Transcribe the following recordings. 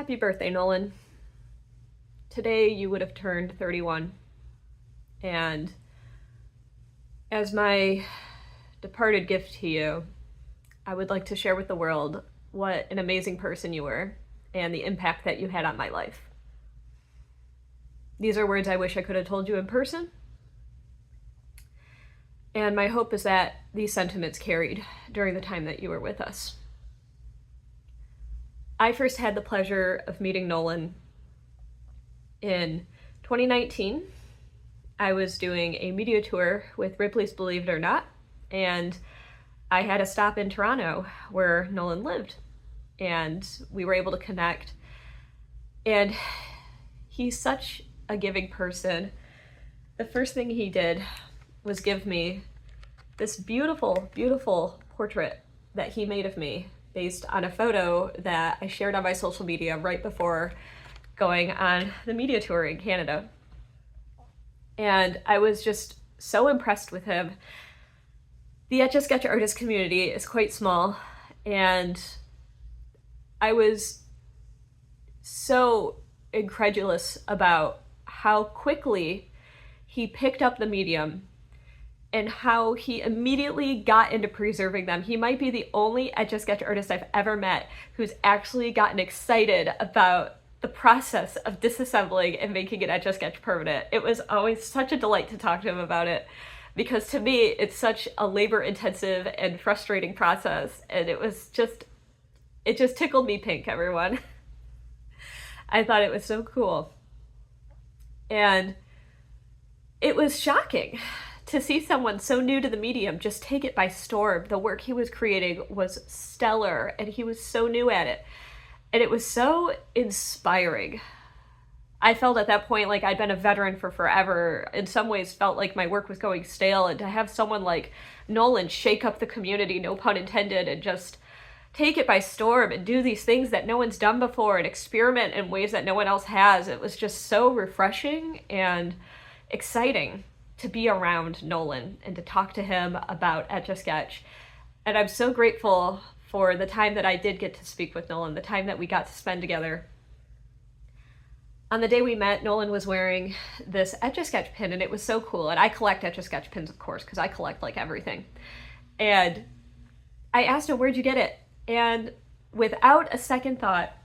Happy birthday, Nolan. Today you would have turned 31, and as my departed gift to you, I would like to share with the world what an amazing person you were and the impact that you had on my life. These are words I wish I could have told you in person, and my hope is that these sentiments carried during the time that you were with us. I first had the pleasure of meeting Nolan in 2019. I was doing a media tour with Ripley's Believe It or Not, and I had a stop in Toronto where Nolan lived, and we were able to connect. And he's such a giving person. The first thing he did was give me this beautiful, beautiful portrait that he made of me based on a photo that I shared on my social media right before going on the media tour in Canada. And I was just so impressed with him. The Etch-a-Sketch artist community is quite small, and I was so incredulous about how quickly he picked up the medium and how he immediately got into preserving them. He might be the only Etch-a-Sketch artist I've ever met who's actually gotten excited about the process of disassembling and making an Etch-a-Sketch permanent. It was always such a delight to talk to him about it, because to me it's such a labor-intensive and frustrating process, and it just tickled me pink, everyone. I thought it was so cool. And it was shocking to see someone so new to the medium just take it by storm. The work he was creating was stellar, and he was so new at it. And it was so inspiring. I felt at that point like I'd been a veteran for forever. In some ways felt like my work was going stale, and to have someone like Nolan shake up the community, no pun intended, and just take it by storm and do these things that no one's done before and experiment in ways that no one else has. It was just so refreshing and exciting to be around Nolan and to talk to him about Etch-a-Sketch. And I'm so grateful for the time that I did get to speak with Nolan, the time that we got to spend together. On the day we met, Nolan was wearing this Etch-a-Sketch pin, and it was so cool. And I collect Etch-a-Sketch pins, of course, because I collect like everything. And I asked him, "Where'd you get it?" And without a second thought,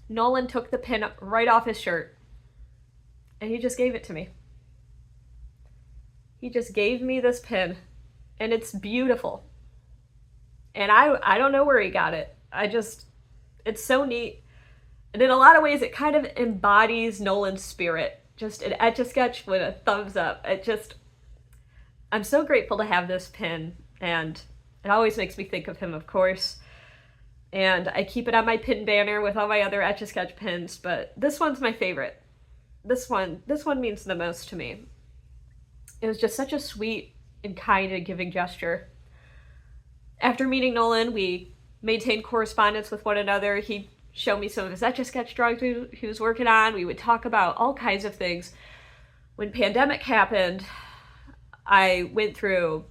Nolan took the pin right off his shirt and he just gave it to me. He just gave me this pin, and it's beautiful. And I don't know where he got it. It's so neat. And in a lot of ways, it kind of embodies Nolan's spirit. Just an Etch-a-Sketch with a thumbs up. I'm so grateful to have this pin, and it always makes me think of him, of course. And I keep it on my pin banner with all my other Etch-a-Sketch pins, but this one's my favorite. This one means the most to me. It was just such a sweet and kind and giving gesture. After meeting Nolan, we maintained correspondence with one another. He'd show me some of his Etch-a-Sketch drawings he was working on. We would talk about all kinds of things. When pandemic happened, I went through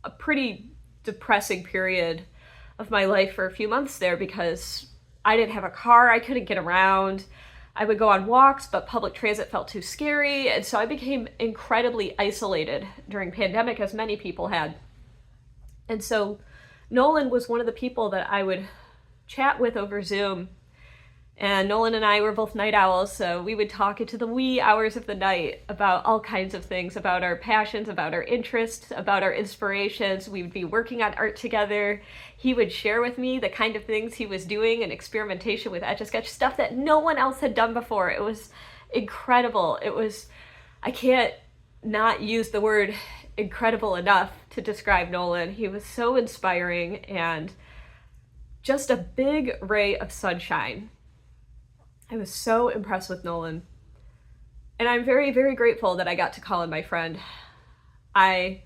a pretty depressing period of my life for a few months there because I didn't have a car, I couldn't get around. I would go on walks, but public transit felt too scary, and so I became incredibly isolated during pandemic, as many people had. And so Nolan was one of the people that I would chat with over Zoom. And Nolan and I were both night owls, so we would talk into the wee hours of the night about all kinds of things, about our passions, about our interests, about our inspirations. We would be working on art together. He would share with me the kind of things he was doing in experimentation with Etch-a-Sketch, stuff that no one else had done before. It was incredible. I can't not use the word incredible enough to describe Nolan. He was so inspiring and just a big ray of sunshine. I was so impressed with Nolan. And I'm very, very grateful that I got to call him my friend. I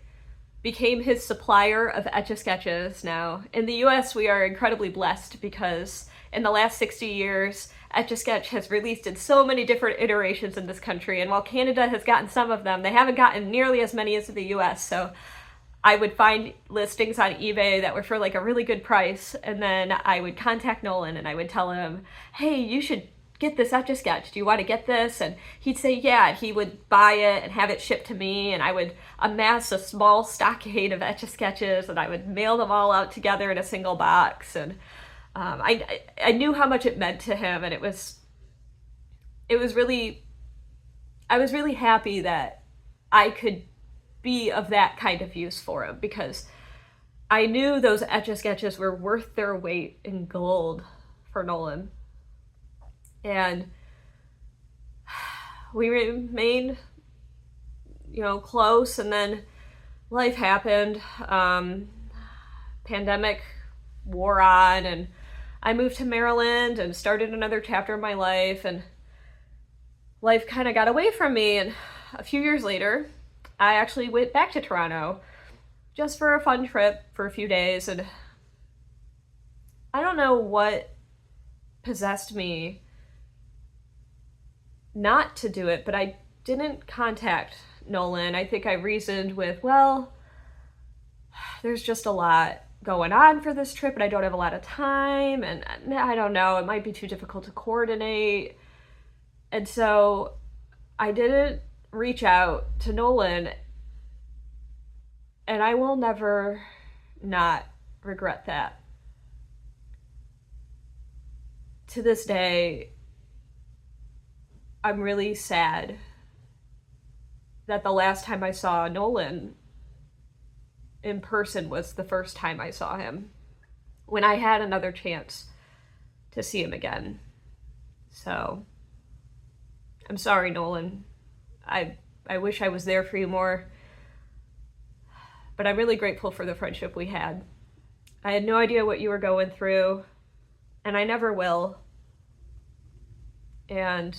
became his supplier of Etch-a-Sketches now. In the US, we are incredibly blessed because in the last 60 years, Etch-a-Sketch has released in so many different iterations in this country. And while Canada has gotten some of them, they haven't gotten nearly as many as the US. So I would find listings on eBay that were for like a really good price, and then I would contact Nolan and I would tell him, hey, you should get this Etch-a-Sketch. Do you want to get this? And he'd say, yeah. And he would buy it and have it shipped to me, and I would amass a small stockade of Etch-a-Sketches, and I would mail them all out together in a single box. And I knew how much it meant to him, and it was really, I was really happy that I could be of that kind of use for him, because I knew those Etch-a-Sketches were worth their weight in gold for Nolan. And we remained, close, and then life happened. Pandemic wore on, and I moved to Maryland and started another chapter of my life, and life kind of got away from me. And a few years later, I actually went back to Toronto just for a fun trip for a few days, and I don't know what possessed me not to do it, but I didn't contact Nolan. I think I reasoned with, well, there's just a lot going on for this trip, and I don't have a lot of time, and I don't know, it might be too difficult to coordinate. And so I didn't reach out to Nolan, and I will never not regret that. To this day, I'm really sad that the last time I saw Nolan in person was the first time I saw him, when I had another chance to see him again. So I'm sorry, Nolan. I wish I was there for you more, but I'm really grateful for the friendship we had. I had no idea what you were going through, and I never will. And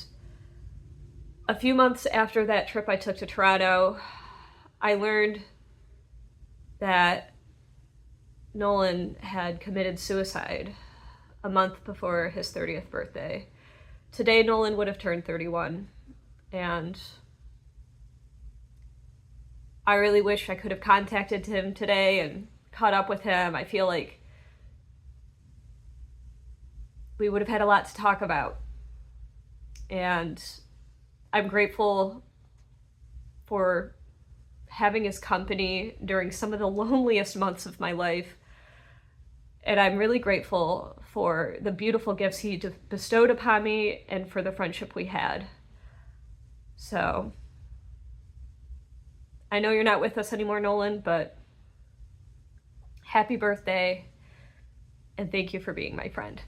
a few months after that trip I took to Toronto, I learned that Nolan had committed suicide a month before his 30th birthday. Today, Nolan would have turned 31, and I really wish I could have contacted him today and caught up with him. I feel like we would have had a lot to talk about, and I'm grateful for having his company during some of the loneliest months of my life. And I'm really grateful for the beautiful gifts he bestowed upon me and for the friendship we had. So I know you're not with us anymore, Nolan, but happy birthday, and thank you for being my friend.